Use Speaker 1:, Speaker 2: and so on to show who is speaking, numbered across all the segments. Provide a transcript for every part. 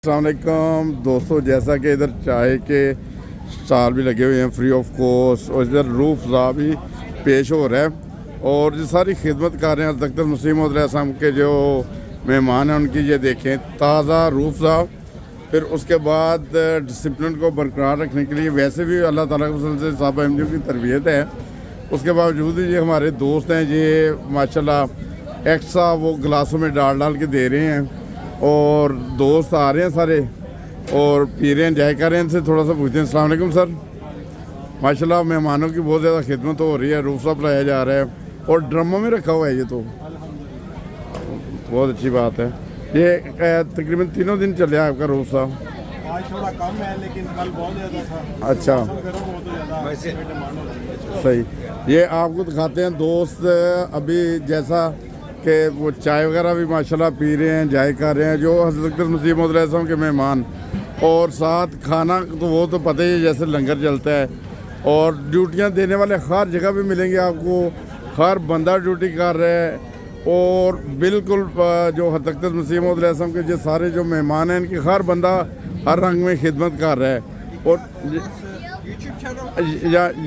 Speaker 1: अस्सलाम वालेकुम दोस्तों, जैसा कि इधर चाय के स्टॉल भी लगे हुए हैं फ्री ऑफ कॉस्ट और इधर रूफ भी पेश हो रहा है और जो सारी खिदमत कर रहे हैं अकसर मुस्लिम के जो मेहमान हैं उनकी ये देखें ताज़ा रूफ फिर उसके बाद डिसिप्लिन को बरकरार रखने के लिए वैसे भी अल्लाह ताला के फज़ल से साहब अहमदियों की तरबियत है। उसके बावजूद ये हमारे दोस्त हैं, ये माशाल्लाह एक्सा वो गिलासों में डाल के दे रहे हैं और दोस्त आ रहे हैं सारे और पी रहे हैं, एंजॉय कर रहे हैं। इनसे थोड़ा सा पूछते हैं। अस्सलाम वालेकुम सर, माशाल्लाह मेहमानों की बहुत ज़्यादा खिदमत हो रही है, रूफ लाया जा रहा है और ड्रमों में रखा हुआ है, ये तो बहुत अच्छी बात है। ये तकरीबन 3 दिन चल रहा है आपका रूफ साहब?
Speaker 2: आज थोड़ा कम है लेकिन कल बहुत ज़्यादा था।
Speaker 1: अच्छा, सही। ये आपको दिखाते हैं दोस्त अभी जैसा कि वो चाय वगैरह भी माशाल्लाह पी रहे हैं, एंजॉय कर रहे हैं, जो हज़रत मुस्लिम के मेहमान। और साथ खाना तो वो तो पता ही है, जैसे लंगर चलता है और ड्यूटियां देने वाले हर जगह पे मिलेंगे आपको, हर बंदा ड्यूटी कर रहा है और बिल्कुल जो हज़रत मुस्लिम के जो सारे जो मेहमान हैं इनकी हर बंदा हर रंग में खिदमत कर रहा है। और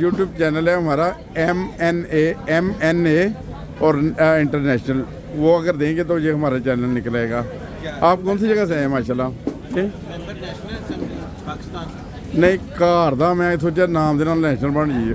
Speaker 1: यूट्यूब चैनल है हमारा MNA और इंटरनेशनल, वो अगर देंगे तो ये हमारा चैनल निकलेगा। आप कौन सी जगह से हैं माशाल्लाह? नहीं घर का मैं सोचा नाम देना नेशनल बन जाइए,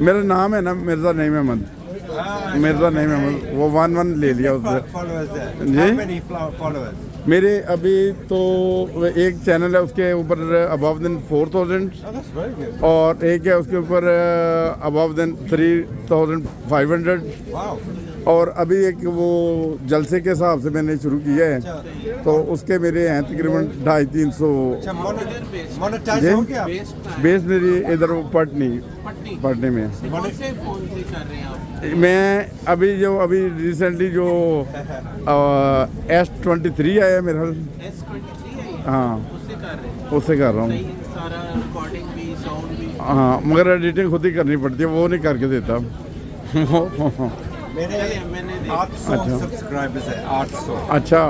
Speaker 1: मेरा नाम है ना मिर्ज़ा नहीं महमद, मिर्ज़ा नहीं महमद, वो 1 ले लिया उससे जी। मेरे अभी तो एक चैनल है उसके ऊपर अबव देन 4000 और एक है उसके ऊपर अबव देन 3500 और अभी एक वो जलसे के हिसाब से मैंने शुरू किया है तो उसके मेरे हैं तकरीबन 250-300। बेस मेरी इधर पटने में। मैं अभी रिसेंटली जो S23 आया मेरा, हाँ उससे कर रहा हूँ। हाँ मगर एडिटिंग खुद ही करनी पड़ती है, वो नहीं करके देता।
Speaker 2: मेरे 800 सब्सक्राइबर्स है, 800।
Speaker 1: अच्छा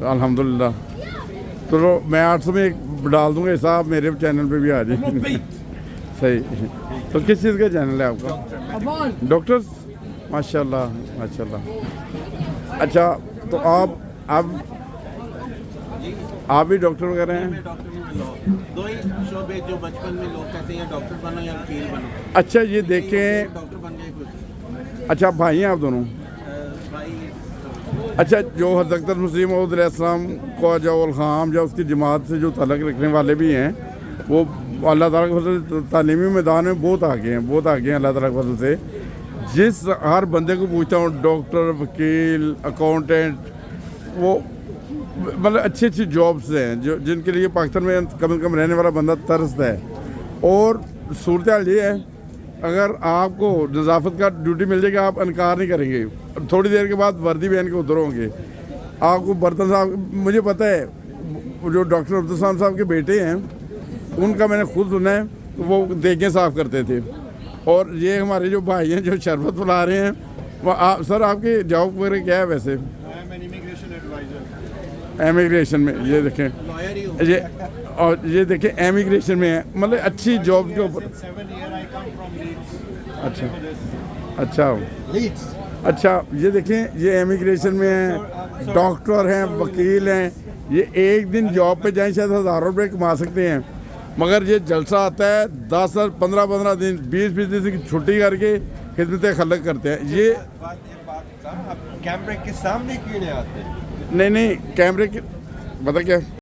Speaker 1: अल्हम्दुलिल्लाह, तो मैं 800 में एक डाल दूंगा हिसाब, मेरे चैनल पे भी आ जाए। सही। तो किस चीज़ का चैनल है आपका? डॉक्टर्स, माशाल्लाह माशाल्लाह। अच्छा तो आप भी डॉक्टर वगैरह हैं?
Speaker 3: दो ही शोबे जो बचपन में लोग कहते हैं डॉक्टर बनो या वकील बनो।
Speaker 1: अच्छा ये देखें,
Speaker 3: डॉक्टर बन गए कुछ।
Speaker 1: अच्छा भाई हैं आप दोनों?
Speaker 3: भाई।
Speaker 1: अच्छा जो हज़रत मुस्लिम को जो ख़ाम या उसकी जमात से जो ताल्लुक़ रखने वाले भी हैं वो अल्लाह ताला के फज़ल से तालीमी मैदान में बहुत आगे हैं अल्लाह ताला के फज़ल से। जिस हर बंदे को पूछता हूँ डॉक्टर, वकील, अकाउंटेंट, वो मतलब अच्छी जॉब्स हैं जो जिनके लिए पाकिस्तान में कम से कम रहने वाला बंदा तरसता है। और सूरत हाल ये है, अगर आपको नज़ाफ़त का ड्यूटी मिल जाएगा आप इनकार नहीं करेंगे, थोड़ी देर के बाद वर्दी पहन के उतरोगे। आपको बर्तन साहब, मुझे पता है जो डॉक्टर अब्दुल साहब के बेटे हैं उनका मैंने खुद सुना है, तो वो देखें साफ़ करते थे। और ये हमारे जो भाई हैं जो शरबत बुला रहे हैं, वो सर आपकी जॉब वगैरह क्या है वैसे? एमिग्रेशन में, ये देखें ये और ये देखें एमिग्रेशन में है, मतलब अच्छी जॉब के ऊपर। अच्छा ये देखें ये एमिग्रेशन में है, डॉक्टर हैं, वकील हैं, ये एक दिन जॉब पे जाएं शायद हज़ारों रुपये कमा सकते हैं, मगर ये जलसा आता है 10 और 15 दिन 20 दिन की छुट्टी करके खिदमत खलक करते हैं। ये
Speaker 2: कैमरे के सामने क्यों नहीं आते?
Speaker 1: नहीं कैमरे के पता क्या